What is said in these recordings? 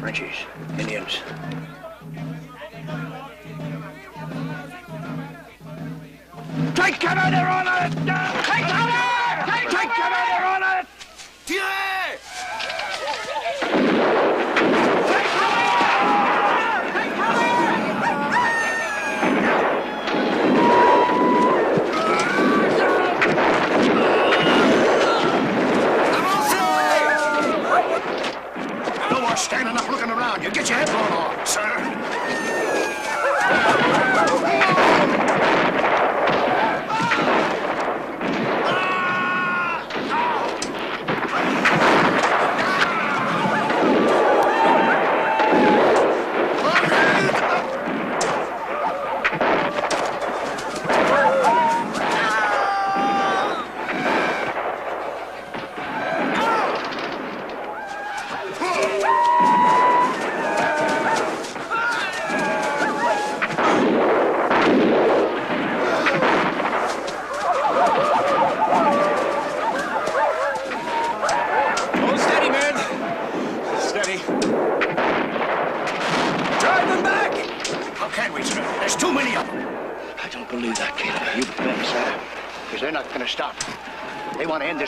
Frenchies, Indians. Take cover, they're on it! Take cover! Take cover, they're on it! Tirez! Take cover! Take cover! No more standing up looking around. You get your head blown off, sir.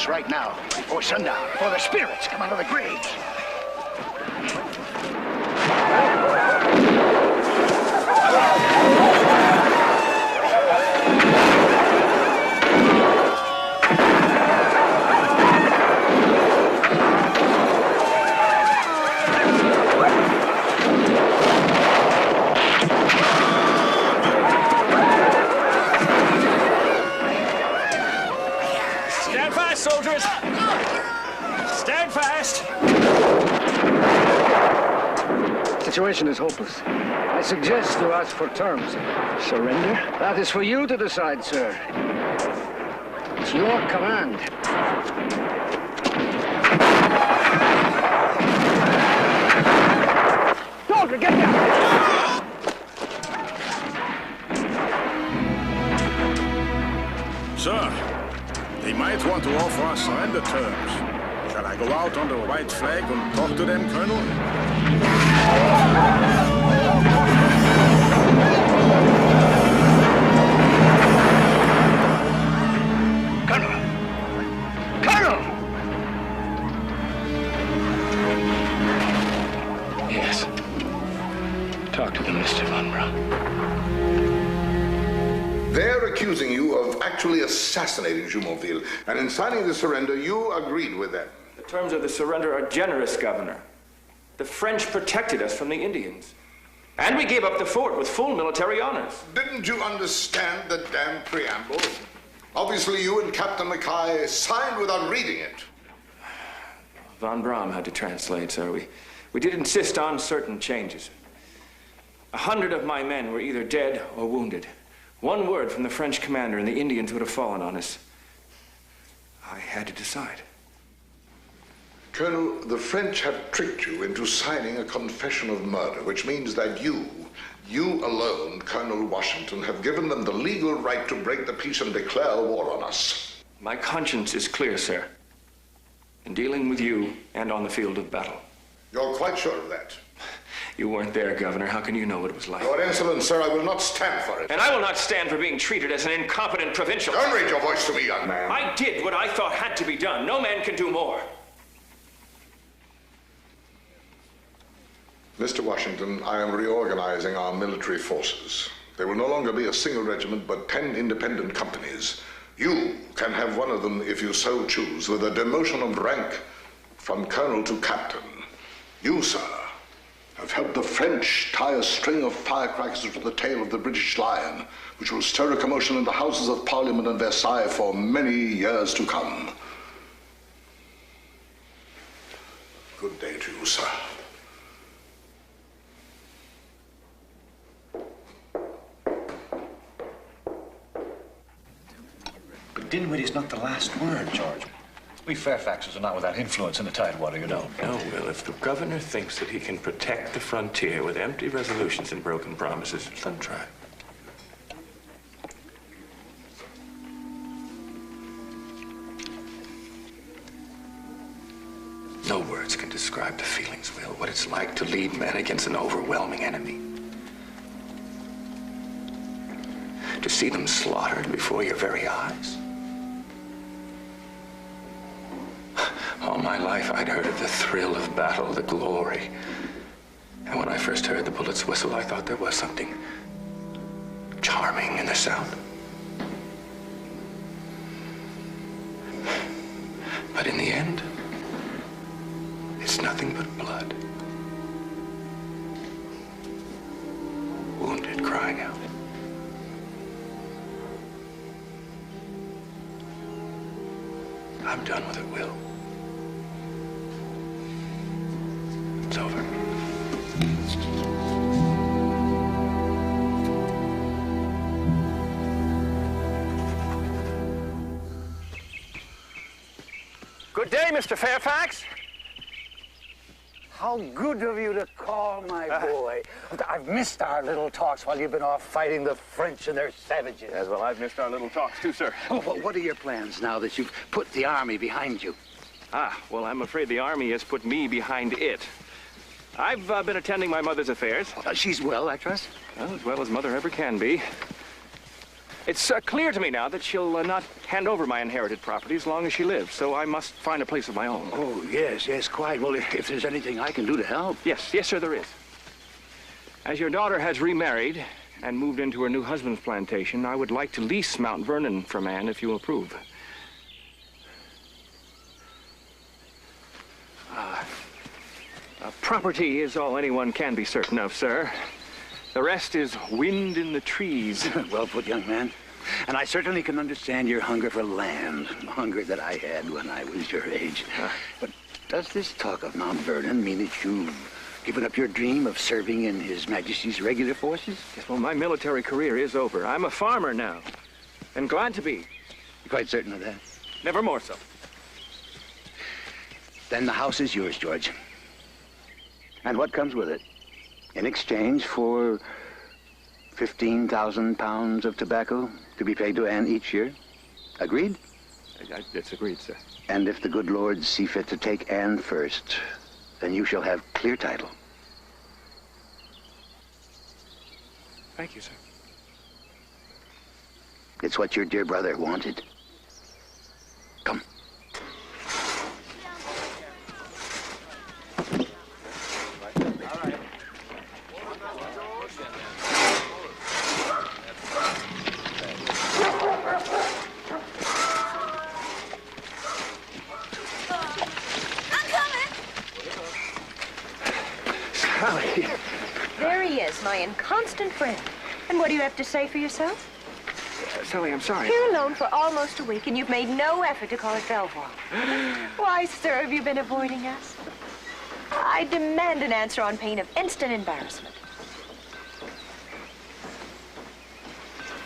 Right now, before sundown, before the spirits come out of the graves. Soldiers! Stand fast! The situation is hopeless. I suggest you ask for terms. Surrender? That is for you to decide, sir. It's your command. Soldier, get down! Sir. They might want to offer us surrender terms. Shall I go out under a white flag and talk to them, Colonel? Colonel! Colonel! Yes. Talk to them, Mr. Von Braun. They're accusing you of actually assassinating Jumonville, and in signing the surrender, you agreed with them. The terms of the surrender are generous, Governor. The French protected us from the Indians. And we gave up the fort with full military honors. Didn't you understand the damn preamble? Obviously, you and Captain Mackay signed without reading it. Von Braun had to translate, sir. We did insist on certain changes. 100 of my men were either dead or wounded. One word from the French commander and the Indians would have fallen on us. I had to decide. Colonel, the French have tricked you into signing a confession of murder, which means that you alone, Colonel Washington, have given them the legal right to break the peace and declare war on us. My conscience is clear, sir, in dealing with you and on the field of battle. You're quite sure of that? You weren't there, Governor. How can you know what it was like? Your insolence, sir, I will not stand for it. And I will not stand for being treated as an incompetent provincial. Don't raise your voice to me, young man. I did what I thought had to be done. No man can do more. Mr. Washington, I am reorganizing our military forces. There will no longer be a single regiment, but 10 independent companies. You can have one of them if you so choose, with a demotion of rank from colonel to captain. You, sir, have helped the French tie a string of firecrackers to the tail of the British Lion, which will stir a commotion in the Houses of Parliament and Versailles for many years to come. Good day to you, sir. But Dinwiddie's not the last word, George. We Fairfaxes are not without influence in the Tidewater, you know. No, Will, if the governor thinks that he can protect the frontier with empty resolutions and broken promises, let him try. No, Will. words can describe the feelings, Will. What it's like to lead men against an overwhelming enemy. To see them slaughtered before your very eyes. All my life, I'd heard of the thrill of battle, the glory. And when I first heard the bullets whistle, I thought there was something charming in the sound. But in the end, it's nothing but blood. Wounded crying out. I'm done with it, Will. It's over. Good day, Mr. Fairfax. How good of you to call, my boy. I've missed our little talks while you've been off fighting the French and their savages. Yes, well, I've missed our little talks too, sir. Oh, what are your plans now that you've put the army behind you? Well, I'm afraid the Army has put me behind it. I've been attending my mother's affairs. She's well, I trust? Well, as well as mother ever can be. It's clear to me now that she'll not hand over my inherited property as long as she lives, so I must find a place of my own. Oh, yes, quite. Well, if there's anything I can do to help. Yes, sir, there is. As your daughter has remarried and moved into her new husband's plantation, I would like to lease Mount Vernon from Anne if you approve. Property is all anyone can be certain of, sir. The rest is wind in the trees. Well put, young man. And I certainly can understand your hunger for land, hunger that I had when I was your age. But does this talk of Mount Vernon mean that you've given up your dream of serving in His Majesty's regular forces? Yes, well, my military career is over. I'm a farmer now, and glad to be. You're quite certain of that? Never more so. Then the house is yours, George. And what comes with it? In exchange for 15,000 pounds of tobacco to be paid to Anne each year. Agreed? It's agreed, sir. And if the good lords see fit to take Anne first, then you shall have clear title. Thank you, sir. It's what your dear brother wanted. Come. There he is, my inconstant friend. And what do you have to say for yourself? Sally, I'm sorry. Here alone for almost a week, and you've made no effort to call at Belvoir. Why, sir, have you been avoiding us? I demand an answer on pain of instant embarrassment.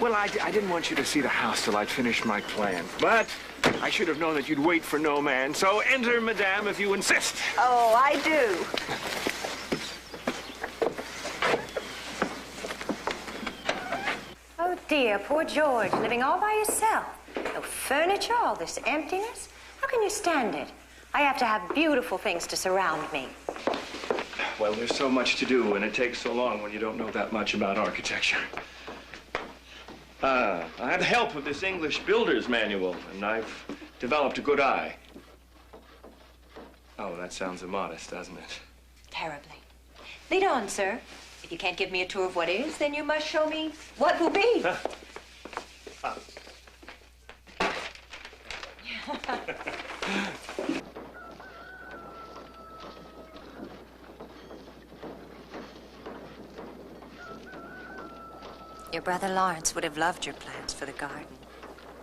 Well, I didn't want you to see the house till I'd finished my plans, but I should have known that you'd wait for no man. So enter, madame, if you insist. Oh, I do. Oh, dear, poor George, living all by yourself. No furniture, all this emptiness. How can you stand it? I have to have beautiful things to surround me. Well, there's so much to do, and it takes so long when you don't know that much about architecture. I had the help of this English builder's manual, and I've developed a good eye. Oh, that sounds immodest, doesn't it? Terribly. Lead on, sir. If you can't give me a tour of what is, then you must show me what will be. Your brother Lawrence would have loved your plans for the garden.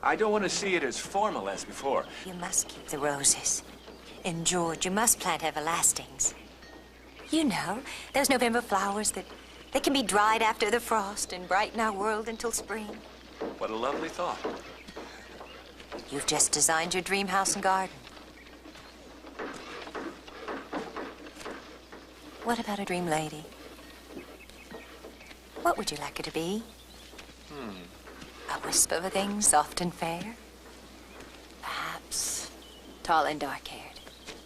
I don't want to see it as formal as before. You must keep the roses. And George, you must plant everlastings. You know, those November flowers that they can be dried after the frost and brighten our world until spring. What a lovely thought. You've just designed your dream house and garden. What about a dream lady? What would you like her to be? A wisp of a thing, soft and fair? Perhaps tall and dark-haired,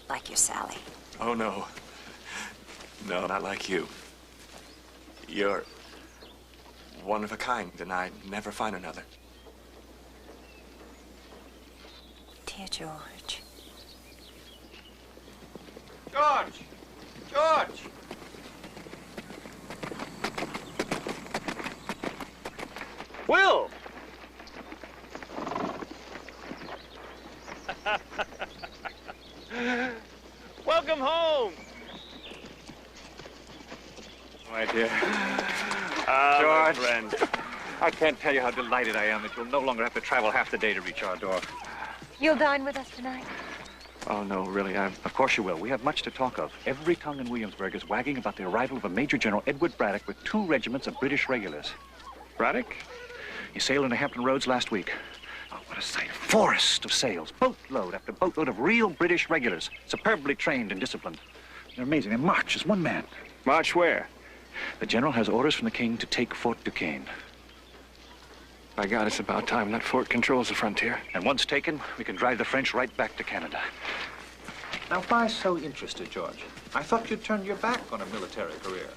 like your Sally. Oh, no. No, not like you. You're one of a kind, and I'd never find another. Dear George. George! George! Will! Welcome home! My dear. George. My friend. I can't tell you how delighted I am that you'll no longer have to travel half the day to reach our door. You'll dine with us tonight? Oh, no, really, of course you will. We have much to talk of. Every tongue in Williamsburg is wagging about the arrival of a Major General Edward Braddock with 2 regiments of British regulars. Braddock? He sailed into Hampton Roads last week. Oh, what a sight. Forest of sails. Boatload after boatload of real British regulars. Superbly trained and disciplined. They're amazing. They march as one man. March where? The general has orders from the king to take Fort Duquesne. By God, it's about time. That fort controls the frontier. And once taken, we can drive the French right back to Canada. Now, why so interested, George? I thought you'd turned your back on a military career.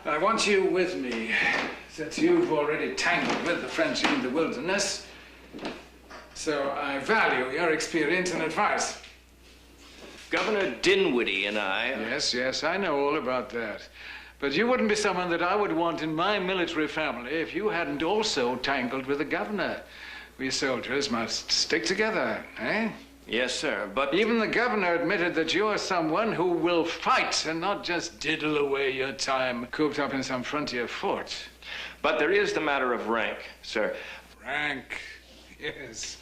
I want you with me, since you've already tangled with the French in the wilderness. So I value your experience and advice. Governor Dinwiddie and I... Yes, I know all about that. But you wouldn't be someone that I would want in my military family if you hadn't also tangled with the governor. We soldiers must stick together, eh? Yes, sir, but... Even the governor admitted that you're someone who will fight and not just diddle away your time cooped up in some frontier fort. But there is the matter of rank, sir. Rank, yes.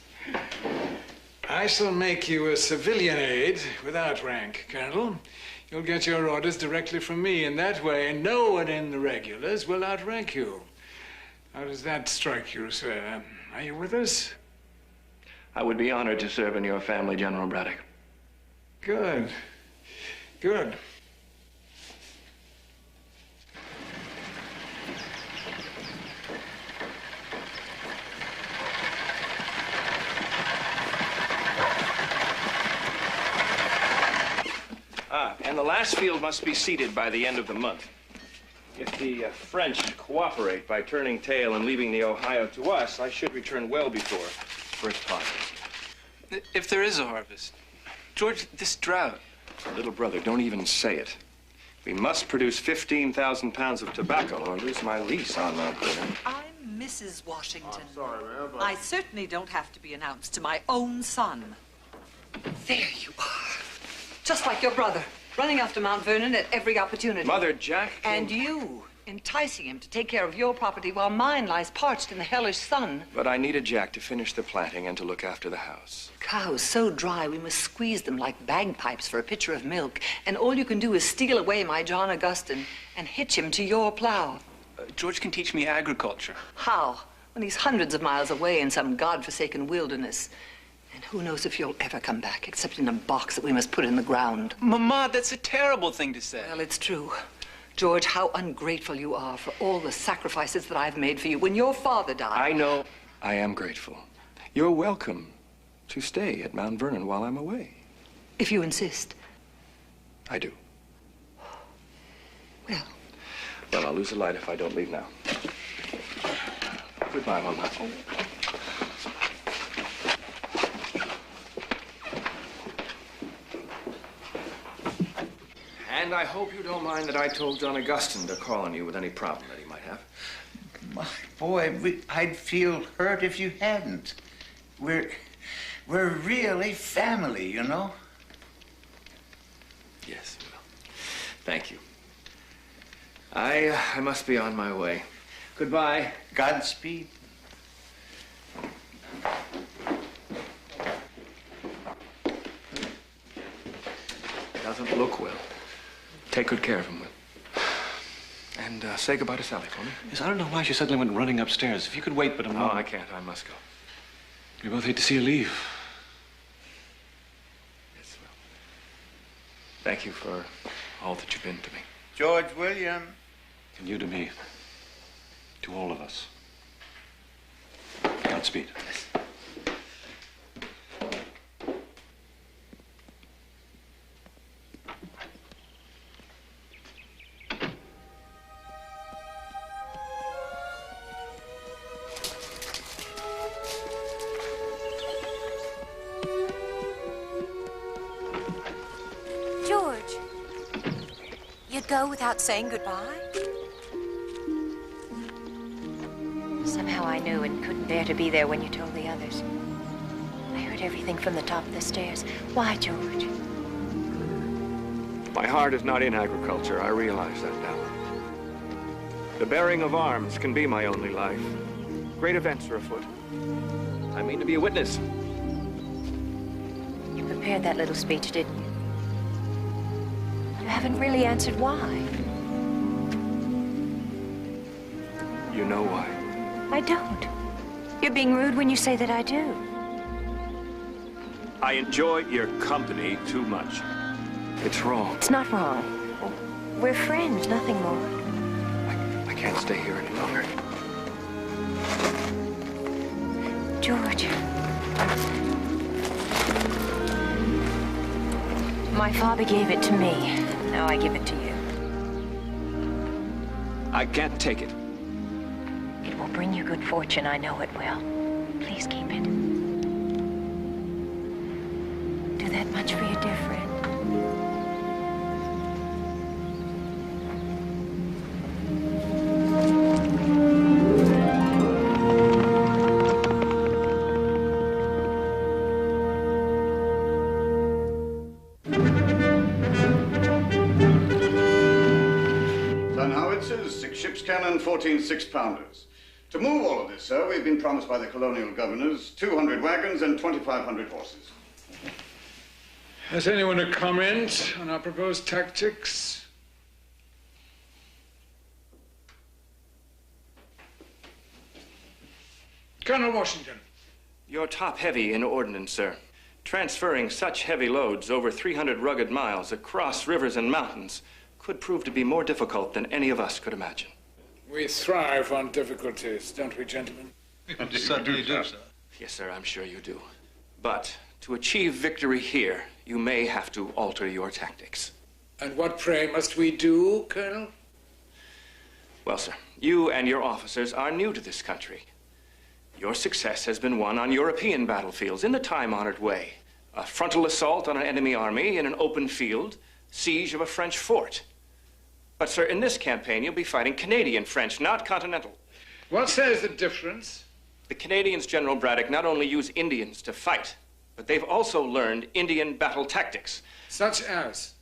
I shall make you a civilian aide without rank, Colonel. You'll get your orders directly from me, and that way no one in the regulars will outrank you. How does that strike you, sir? Are you with us? I would be honored to serve in your family, General Braddock. Good. Good. And the last field must be seated by the end of the month. If the French cooperate by turning tail and leaving the Ohio to us, I should return well before first harvest. If there is a harvest. George, this drought. Little brother, don't even say it. We must produce 15,000 pounds of tobacco or lose my lease on Mount Vernon. I'm Mrs. Washington. I'm sorry, ma'am, but... I certainly don't have to be announced to my own son. There you are. Just like your brother, running after Mount Vernon at every opportunity. Mother, Jack... And you, enticing him to take care of your property while mine lies parched in the hellish sun. But I needed Jack to finish the planting and to look after the house. Cows so dry we must squeeze them like bagpipes for a pitcher of milk. And all you can do is steal away my John Augustine and hitch him to your plow. George can teach me agriculture. How? When he's hundreds of miles away in some godforsaken wilderness. And who knows if you'll ever come back, except in a box that we must put in the ground. Mama, that's a terrible thing to say. Well, it's true. George, how ungrateful you are for all the sacrifices that I've made for you when your father died. I know. I am grateful. You're welcome to stay at Mount Vernon while I'm away. If you insist. I do. Well, I'll lose the light if I don't leave now. Goodbye, Mama. And I hope you don't mind that I told John Augustine to call on you with any problem that he might have. My boy, I'd feel hurt if you hadn't. We're really family, you know? Yes, well, thank you. I must be on my way. Goodbye. Godspeed. Doesn't look well. Take good care of him, Will. And say goodbye to Sally for me. Yes, I don't know why she suddenly went running upstairs. If you could wait but a moment. No, I can't. I must go. We both hate to see you leave. Yes, well. Thank you for all that you've been to me. George William. And you to me. To all of us. Godspeed. Yes. go without saying goodbye? Somehow I knew and couldn't bear to be there when you told the others. I heard everything from the top of the stairs. Why, George? My heart is not in agriculture. I realize that now. The bearing of arms can be my only life. Great events are afoot. I mean to be a witness. You prepared that little speech, didn't you? You haven't really answered why. You know why. I don't. You're being rude when you say that I do. I enjoy your company too much. It's wrong. It's not wrong. We're friends, nothing more. I can't stay here any longer. George. My father gave it to me. Now I give it to you. I can't take it. It will bring you good fortune, I know it will. Please keep it. Do that much for your dear friend. Howitzers, 6 ships cannon, 14 6-pounders. To move all of this, sir, we've been promised by the colonial governors 200 wagons and 2,500 horses. Has anyone a comment on our proposed tactics? Colonel Washington. You're top-heavy in ordnance, sir. Transferring such heavy loads over 300 rugged miles across rivers and mountains could prove to be more difficult than any of us could imagine. We thrive on difficulties, don't we, gentlemen? We certainly do, sir. Yes, sir, I'm sure you do. But to achieve victory here, you may have to alter your tactics. And what, pray, must we do, Colonel? Well, sir, you and your officers are new to this country. Your success has been won on European battlefields in the time-honored way. A frontal assault on an enemy army in an open field, siege of a French fort. But, sir, in this campaign, you'll be fighting Canadian French, not Continental. What says the difference? The Canadians, General Braddock, not only use Indians to fight, but they've also learned Indian battle tactics. Such as?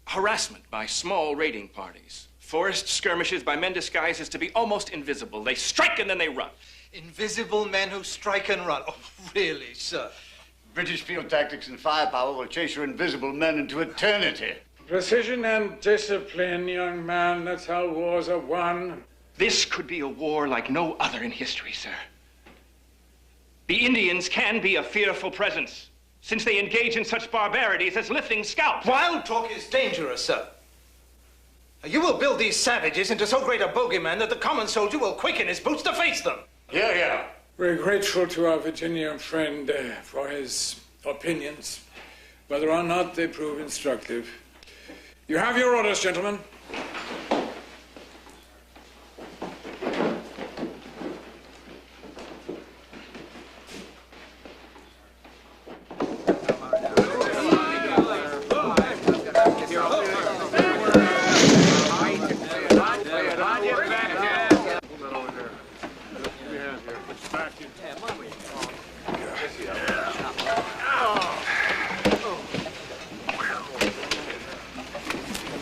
Harassment by small raiding parties. Forest skirmishes by men disguised as to be almost invisible. They strike and then they run. Invisible men who strike and run. Oh, really, sir? British field tactics and firepower will chase your invisible men into eternity. Precision and discipline, young man. That's how wars are won. This could be a war like no other in history, sir. The Indians can be a fearful presence, since they engage in such barbarities as lifting scalps. Wild talk is dangerous, sir. You will build these savages into so great a bogeyman that the common soldier will quicken his boots to face them. Yeah, yeah. We're grateful to our Virginian friend for his opinions, whether or not they prove instructive. You have your orders, gentlemen.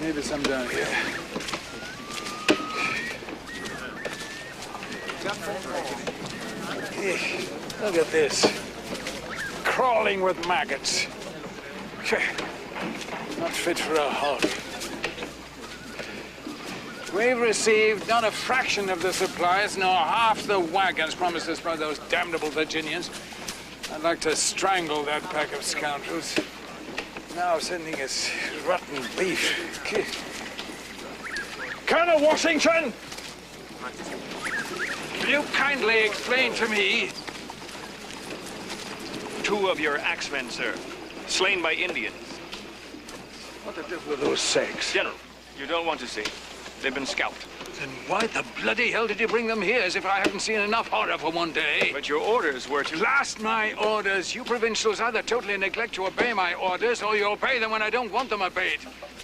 Maybe some down here. Look at this. Crawling with maggots. Not fit for a hog. We've received not a fraction of the supplies, nor half the wagons promised us by those damnable Virginians. I'd like to strangle that pack of scoundrels. Now sending us rotten beef. Colonel Washington! Will you kindly explain to me? 2 of your axemen, sir, slain by Indians. What the devil are those sacks? General, you don't want to see. They've been scalped. Then why the bloody hell did you bring them here as if I haven't seen enough horror for one day? But your orders were to... Blast my orders! You provincials either totally neglect to obey my orders or you obey them when I don't want them obeyed.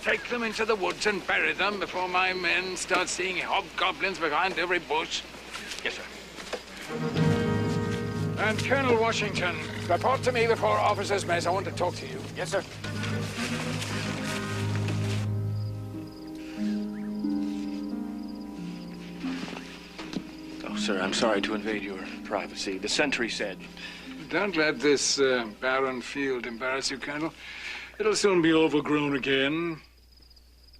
take them into the woods and bury them before my men start seeing hobgoblins behind every bush. Yes, sir. And Colonel Washington, report to me before officers' mess. I want to talk to you. Yes, sir. Oh, sir, I'm sorry to invade your privacy. The sentry said... Don't let this barren field embarrass you, Colonel. It'll soon be overgrown again.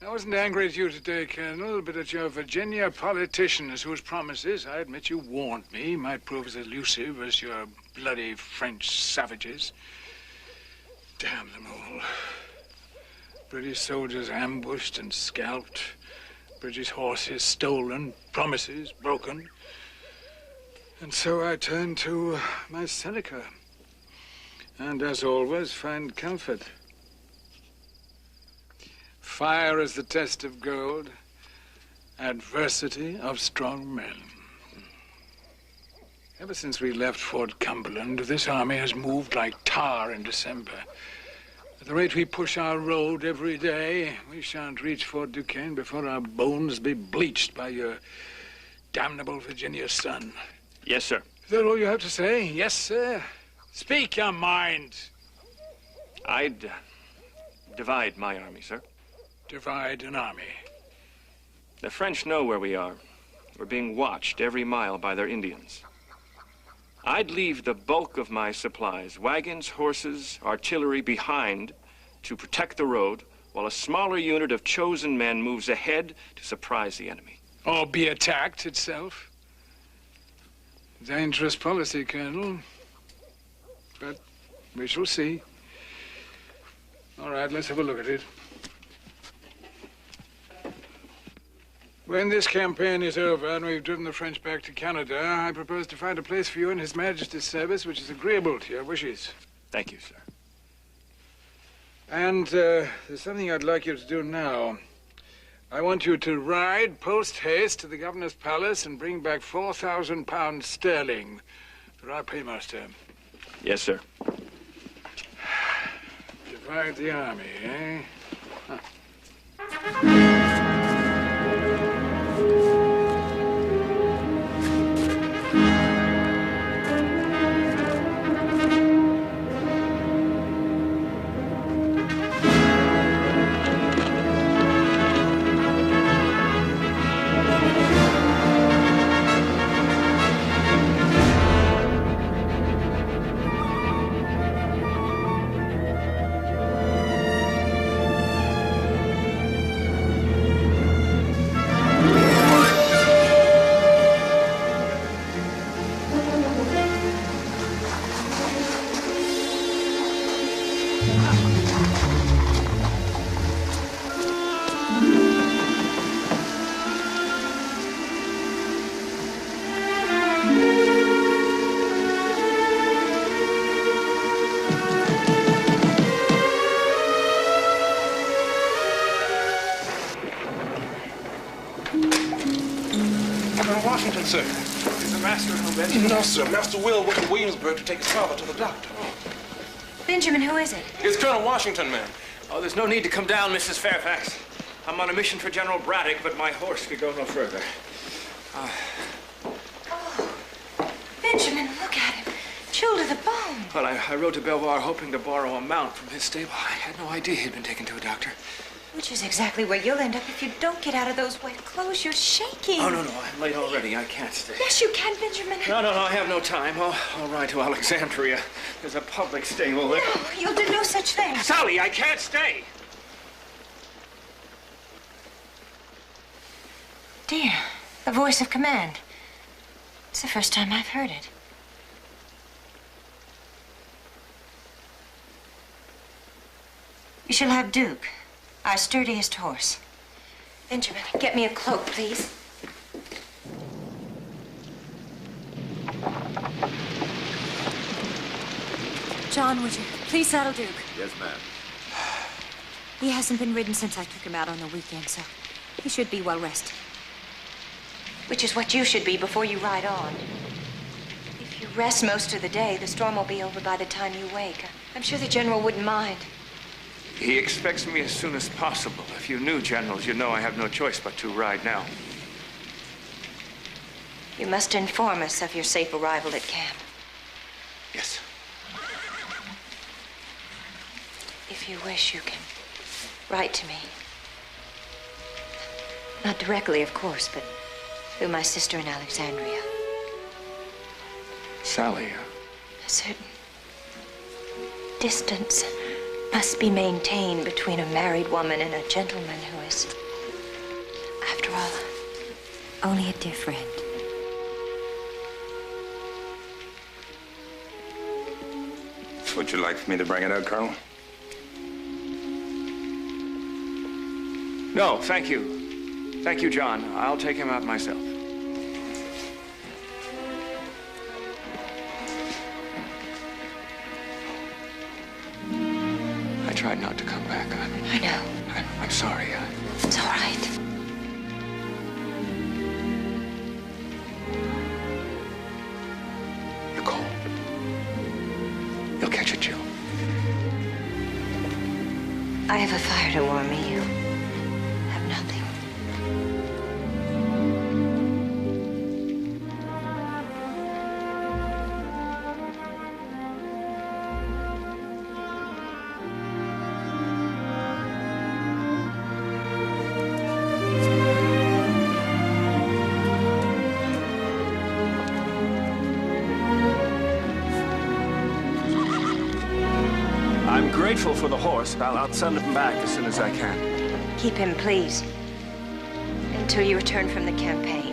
I wasn't angry at you today, Colonel, but at your Virginia politicians whose promises, I admit you warned me, might prove as elusive as your bloody French savages. Damn them all. British soldiers ambushed and scalped. British horses stolen, promises broken. And so I turned to my Seneca. And as always, find comfort. Fire is the test of gold, adversity of strong men. Ever since we left Fort Cumberland, this army has moved like tar in December. At the rate we push our road every day, we shan't reach Fort Duquesne before our bones be bleached by your damnable Virginia sun. Yes, sir. Is that all you have to say? Yes, sir. Speak your mind. I'd divide my army, sir. Divide an army. The French know where we are. We're being watched every mile by their Indians. I'd leave the bulk of my supplies, wagons, horses, artillery behind to protect the road, while a smaller unit of chosen men moves ahead to surprise the enemy. Or be attacked itself. Dangerous policy, Colonel. But we shall see. All right, let's have a look at it. When this campaign is over and we've driven the French back to Canada, I propose to find a place for you in His Majesty's service which is agreeable to your wishes. Thank you, sir. And there's something I'd like you to do now. I want you to ride post-haste to the governor's palace and bring back 4,000 pounds sterling for our paymaster. Yes, sir. Divide the army, eh? Huh. Washington, sir. Is the master at home? No, sir. Master Will went to Williamsburg to take his father to the doctor. Benjamin, who is it? It's Colonel Washington, ma'am. Oh, there's no need to come down, Mrs. Fairfax. I'm on a mission for General Braddock, but my horse could go no further. Oh, Benjamin, look at him. Chilled to the bone. Well, I rode to Belvoir hoping to borrow a mount from his stable. I had no idea he'd been taken to a doctor. Which is exactly where you'll end up if you don't get out of those wet clothes. You're shaking. Oh, no, I'm late already. I can't stay. Yes, you can, Benjamin. No, I have no time. I'll ride to Alexandria. There's a public stable there. No, you'll do no such thing. Sally, I can't stay. Dear, a voice of command. It's the first time I've heard it. You shall have Duke, our sturdiest horse. Benjamin, get me a cloak, please. John, would you please saddle Duke? Yes, ma'am. He hasn't been ridden since I took him out on the weekend, so he should be well rested. Which is what you should be before you ride on. If you rest most of the day, the storm will be over by the time you wake. I'm sure the General wouldn't mind. He expects me as soon as possible. If you knew, Generals, you'd know I have no choice but to ride now. You must inform us of your safe arrival at camp. Yes. If you wish, you can write to me. Not directly, of course, but through my sister in Alexandria. Sally. A certain distance must be maintained between a married woman and a gentleman who is, after all, only a dear friend. Would you like for me to bring it out, Colonel? No, thank you. Thank you, John. I'll take him out myself. I tried not to come back. I know. I'm sorry. It's all right. You're cold. You'll catch a chill. I have a fire to warm me. You have nothing. I'm grateful for the horse, but I'll send him back as soon as I can. Keep him, please, until you return from the campaign.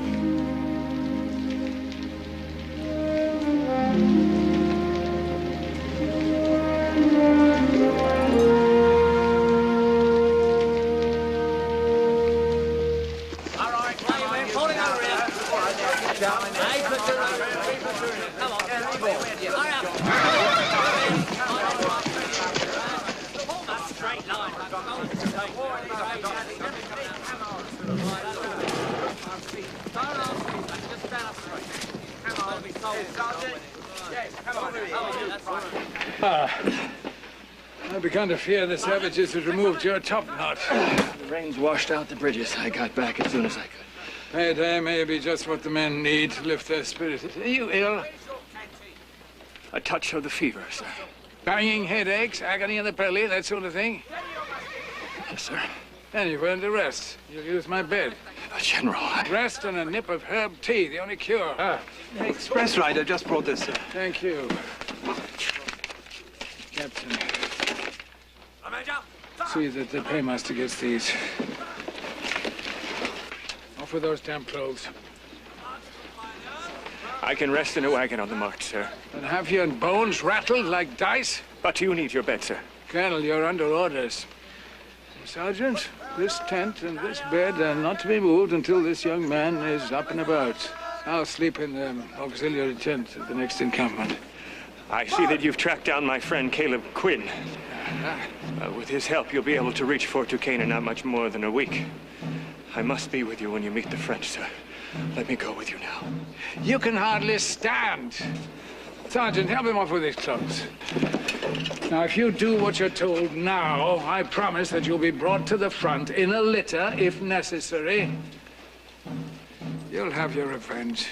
I began to fear the savages had removed your top knot. The rains washed out the bridges. I got back as soon as I could. Payday may be just what the men need to lift their spirits. Are you ill? A touch of the fever, sir. Banging headaches, agony in the belly, that sort of thing? Yes, sir. Then you've earned a rest. You'll use my bed. General, Rest and a nip of herb tea, the only cure. Express rider just brought this, sir. Thank you. Captain. See that the paymaster gets these. Off with those damn clothes. I can rest in a wagon on the march, sir. And have your bones rattled like dice? But you need your bed, sir. Colonel, you're under orders. Sergeant, this tent and this bed are not to be moved until this young man is up and about. I'll sleep in the auxiliary tent at the next encampment. I see that you've tracked down my friend Caleb Quinn. With his help, you'll be able to reach Fort Duquesne in not much more than a week. I must be with you when you meet the French, sir. Let me go with you now. You can hardly stand. Sergeant, help him off with his clothes. Now, if you do what you're told now, I promise that you'll be brought to the front in a litter, if necessary. You'll have your revenge.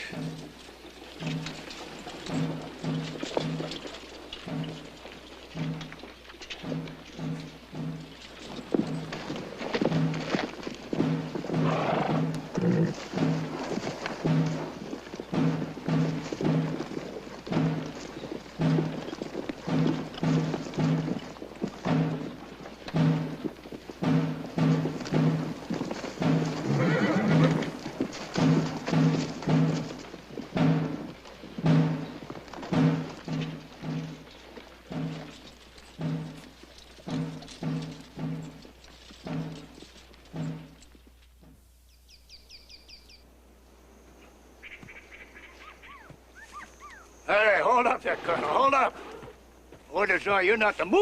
Hey, hold up there, Colonel. Hold up. Orders are you not to move.